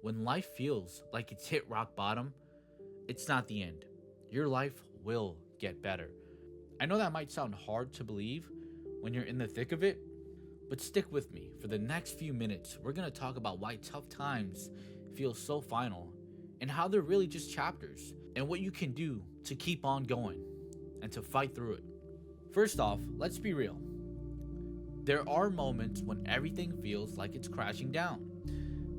When life feels like it's hit rock bottom, it's not the end. Your life will get better. I know that might sound hard to believe when you're in the thick of it, but stick with me. For the next few minutes, we're going to talk about why tough times feel so final and how they're really just chapters and what you can do to keep on going and to fight through it. First off, let's be real. There are moments when everything feels like it's crashing down.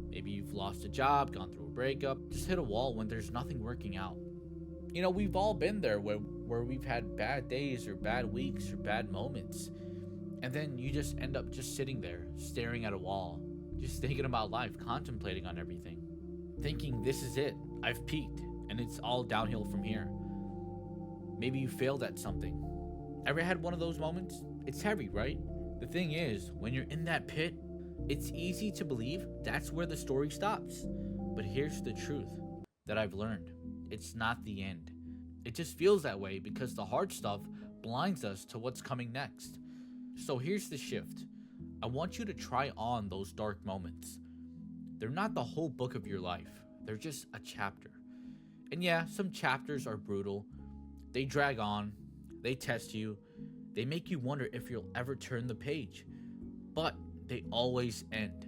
Maybe you've lost a job, gone through a breakup, just hit a wall when there's nothing working out. We've all been there where we've had bad days or bad weeks or bad moments. And then you just end up just sitting there, staring at a wall, just thinking about life, contemplating on everything, thinking this is it, I've peaked, and it's all downhill from here. Maybe you failed at something. Ever had one of those moments? It's heavy, right? The thing is, when you're in that pit, it's easy to believe that's where the story stops. But here's the truth that I've learned. It's not the end. It just feels that way because the hard stuff blinds us to what's coming next. So here's the shift. I want you to try on those dark moments. They're not the whole book of your life. They're just a chapter. And yeah, some chapters are brutal. They drag on. They test you. They make you wonder if you'll ever turn the page. But they always end.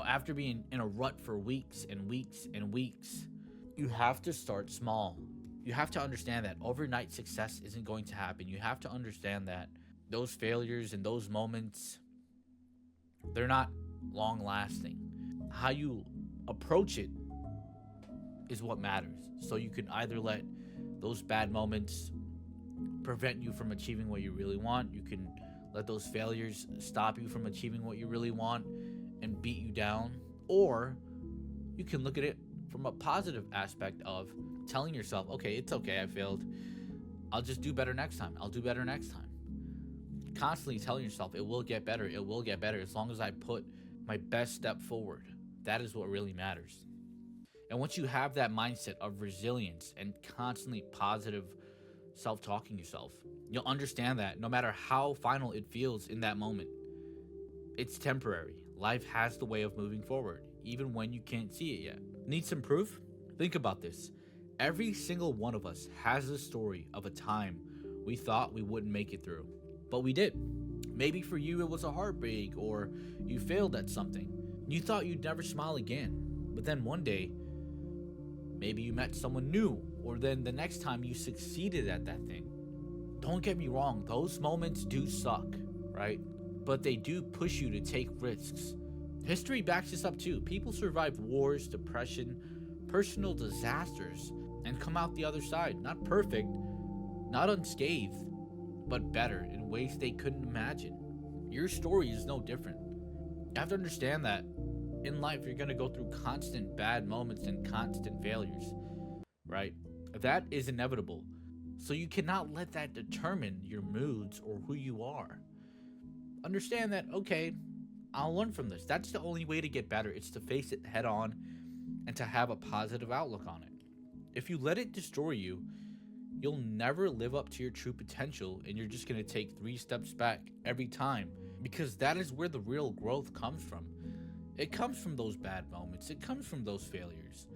After being in a rut for weeks and weeks and weeks, you have to start small. You have to understand that overnight success isn't going to happen. You have to understand that those failures and those moments, they're not long lasting. How you approach it is what matters. So you can either let those bad moments prevent you from achieving what you really want. You can let those failures stop you from achieving what you really want and beat you down. Or you can look at it from a positive aspect of telling yourself, okay, it's okay, I failed. I'll just do better next time. I'll do better next time. Constantly telling yourself it will get better. It will get better as long as I put my best step forward. That is what really matters. And once you have that mindset of resilience and constantly positive self-talking yourself, you'll understand that no matter how final it feels in that moment, it's temporary. Life has the way of moving forward, even when you can't see it yet. Need some proof? Think about this. Every single one of us has a story of a time we thought we wouldn't make it through, but we did. Maybe for you it was a heartbreak, or you failed at something. You thought you'd never smile again, but then one day, maybe you met someone new, or then the next time you succeeded at that thing. Don't get me wrong, those moments do suck, right? But they do push you to take risks. History backs this up too. People survive wars, depression, personal disasters, and come out the other side. Not perfect, not unscathed, but better in ways they couldn't imagine. Your story is no different. You have to understand that in life, you're going to go through constant bad moments and constant failures, right? That is inevitable. So you cannot let that determine your moods or who you are. Understand that, okay, I'll learn from this. That's the only way to get better. It's to face it head on and to have a positive outlook on it. If you let it destroy you, you'll never live up to your true potential, and you're just going to take 3 steps back every time, because that is where the real growth comes from. It comes from those bad moments. It comes from those failures.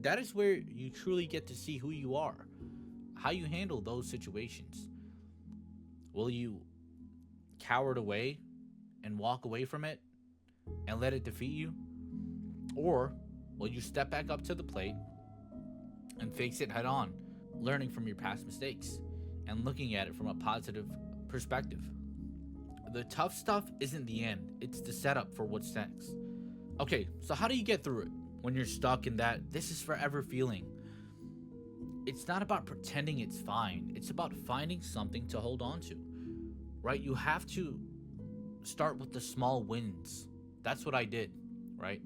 That is where you truly get to see who you are, how you handle those situations. Will you cower away and walk away from it and let it defeat you? Or will you step back up to the plate and face it head on, learning from your past mistakes and looking at it from a positive perspective? The tough stuff isn't the end, it's the setup for what's next. Okay, so how do you get through it when you're stuck in that this is forever feeling? It's not about pretending it's fine, it's about finding something to hold on to, right? You have to start with the small wins. That's what I did, right?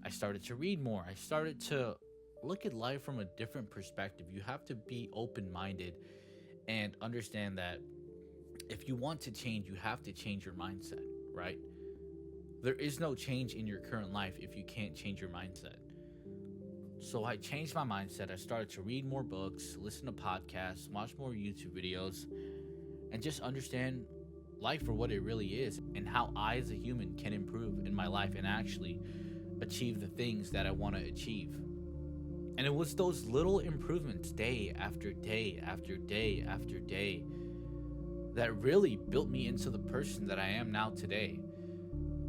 I started to read more. I started to look at life from a different perspective. You have to be open-minded and understand that if you want to change, you have to change your mindset, right? There is no change in your current life if you can't change your mindset. So I changed my mindset. I started to read more books, listen to podcasts, watch more YouTube videos, and just understand life for what it really is and how I as a human can improve in my life and actually achieve the things that I want to achieve. And it was those little improvements day after day after day after day that really built me into the person that I am now today.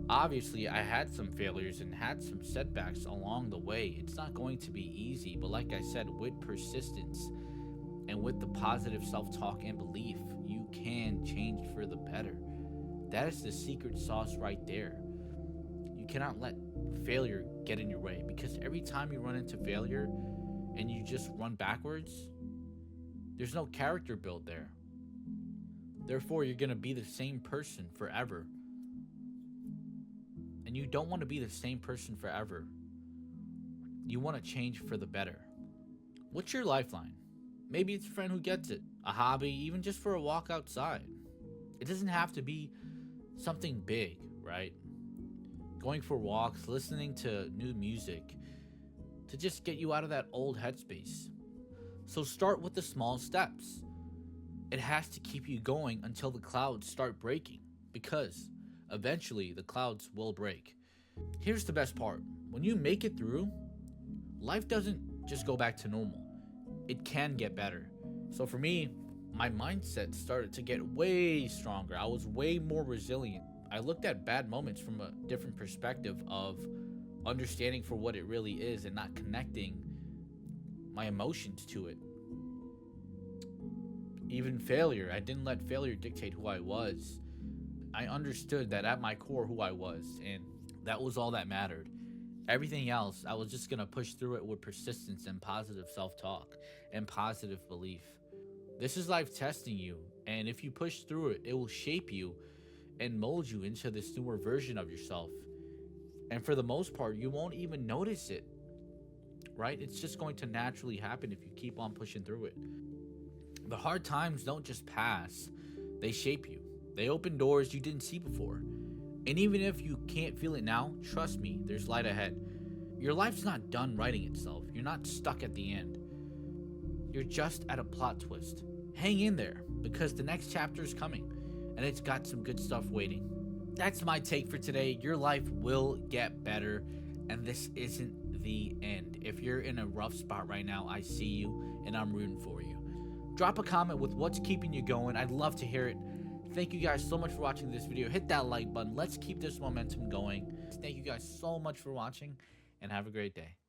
Obviously, I had some failures and had some setbacks along the way. It's not going to be easy, but like I said, with persistence and with the positive self talk and belief, you can change for the better. That is the secret sauce right there. You cannot let failure get in your way, because every time you run into failure and you just run backwards, there's no character build there. Therefore, you're going to be the same person forever. And you don't want to be the same person forever. You want to change for the better. What's your lifeline? Maybe it's a friend who gets it, a hobby, even just for a walk outside. It doesn't have to be something big, right? Going for walks, listening to new music, to just get you out of that old headspace. So start with the small steps. It has to keep you going until the clouds start breaking, because eventually the clouds will break. Here's the best part. When you make it through, life doesn't just go back to normal. It can get better. So for me, my mindset started to get way stronger. I was way more resilient. I looked at bad moments from a different perspective of understanding for what it really is and not connecting my emotions to it. Even failure, I didn't let failure dictate who I was. I understood that at my core who I was, and that was all that mattered. Everything else, I was just gonna push through it with persistence and positive self-talk and positive belief. This is life testing you, and if you push through it, it will shape you and mold you into this newer version of yourself. And for the most part, you won't even notice it, right? It's just going to naturally happen if you keep on pushing through it. The hard times don't just pass, they shape you. They open doors you didn't see before. And even if you can't feel it now, trust me, there's light ahead. Your life's not done writing itself. You're not stuck at the end. You're just at a plot twist. Hang in there, because the next chapter is coming, and it's got some good stuff waiting. That's my take for today. Your life will get better, and this isn't the end. If you're in a rough spot right now, I see you, and I'm rooting for you. Drop a comment with what's keeping you going. I'd love to hear it. Thank you guys so much for watching this video. Hit that like button. Let's keep this momentum going. Thank you guys so much for watching, and have a great day.